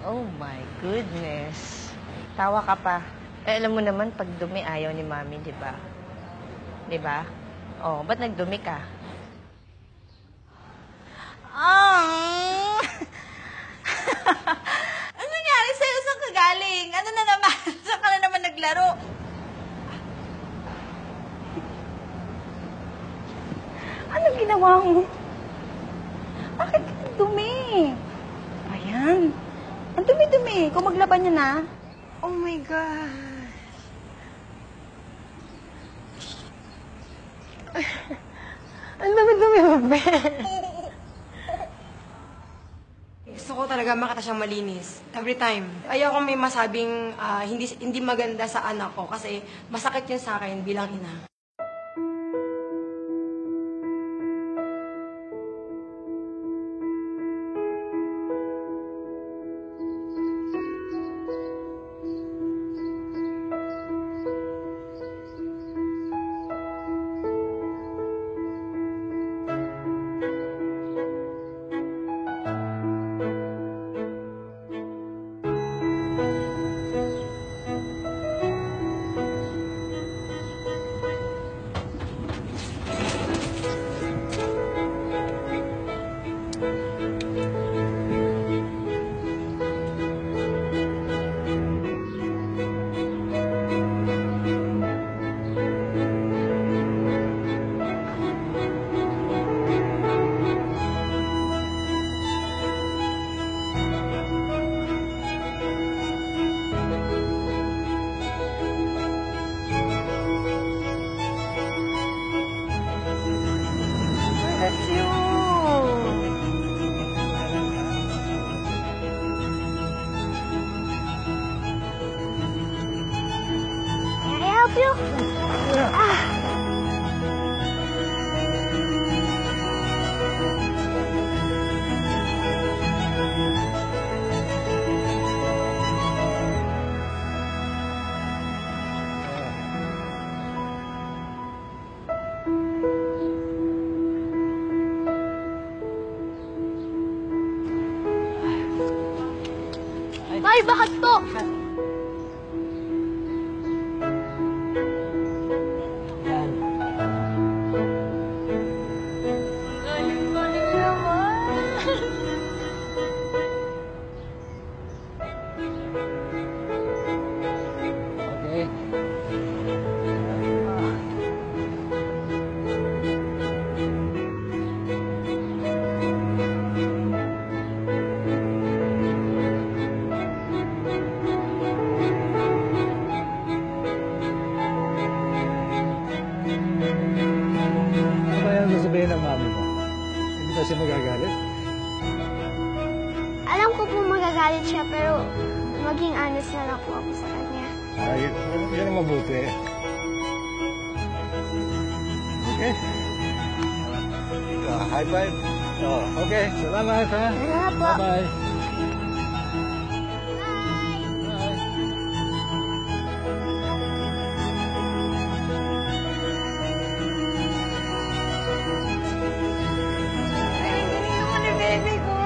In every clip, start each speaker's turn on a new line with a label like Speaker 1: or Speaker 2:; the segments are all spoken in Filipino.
Speaker 1: Oh my goodness. Tawa ka pa. Eh, alam mo naman, pag dumi, ayaw ni Mami, di ba? Di ba? Oh, ba't nagdumi ka?
Speaker 2: Ano nangyari sa'yo? Saan ka galing? Ano na naman? Saan ka na naman naglaro?
Speaker 3: Ano ginawa mo? Bakit ka dumi? Ayan. Ang dumi-dumi. Kung maglaban niya na.
Speaker 1: Oh my God. Ang dumi-dumi mo, be.
Speaker 4: Gusto ko talaga makita siyang malinis. Every time. Ayoko may masabing hindi maganda sa anak ko kasi masakit yun sa akin bilang ina.
Speaker 1: That's you.
Speaker 5: Can I help you? Ay, bakit to?
Speaker 1: Yan.
Speaker 5: Galing-galing naman.
Speaker 1: Okay.
Speaker 6: Ano kaya ang sasabihin ng mami mo? Hindi ba siya magagalit?
Speaker 5: Alam ko po magagalit siya, pero maging honest na lang po ako sa kanya.
Speaker 6: Ay, yun ang mabuti. Okay. High five. Oh, okay. Salamat, ha?
Speaker 5: Salamat po.
Speaker 6: Bye-bye.
Speaker 1: Ay, galing naman ni baby ko.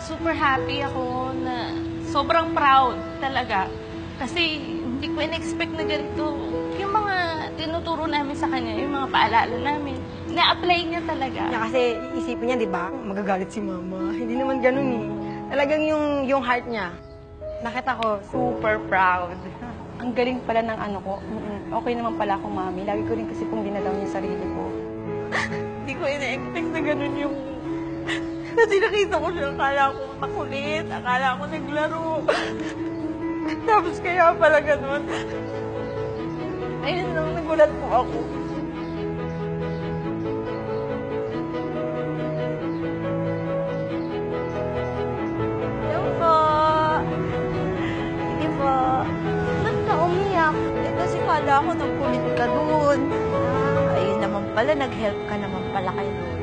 Speaker 7: Super happy ako na sobrang proud talaga. Kasi hindi ko in-expect na ganito. Yung mga tinuturo namin sa kanya, yung mga paalala namin, na-apply niya talaga.
Speaker 4: Kasi isipin niya, di ba, magagalit si mama. Hindi naman ganun eh. Talagang yung heart niya. Nakita ko, super proud.
Speaker 3: Ang galing pala ng ano ko. Okay naman pala akong mami. Lagi ko rin kasi pong dinalaw niya sarili ko.
Speaker 2: Hindi ko ina-expect na ganun yung... Kasi nakita ko siya, akala ko makulit, akala ko naglaro. Tapos kaya pala ganun. Ayun lang, nagulat po ako. Hello po. Sige po.
Speaker 5: Ba't ka umiyak?
Speaker 2: Eh, kasi kala ko nagkulit ka dun. Ayun naman
Speaker 1: pala, nag-help ka naman pala kay Lola.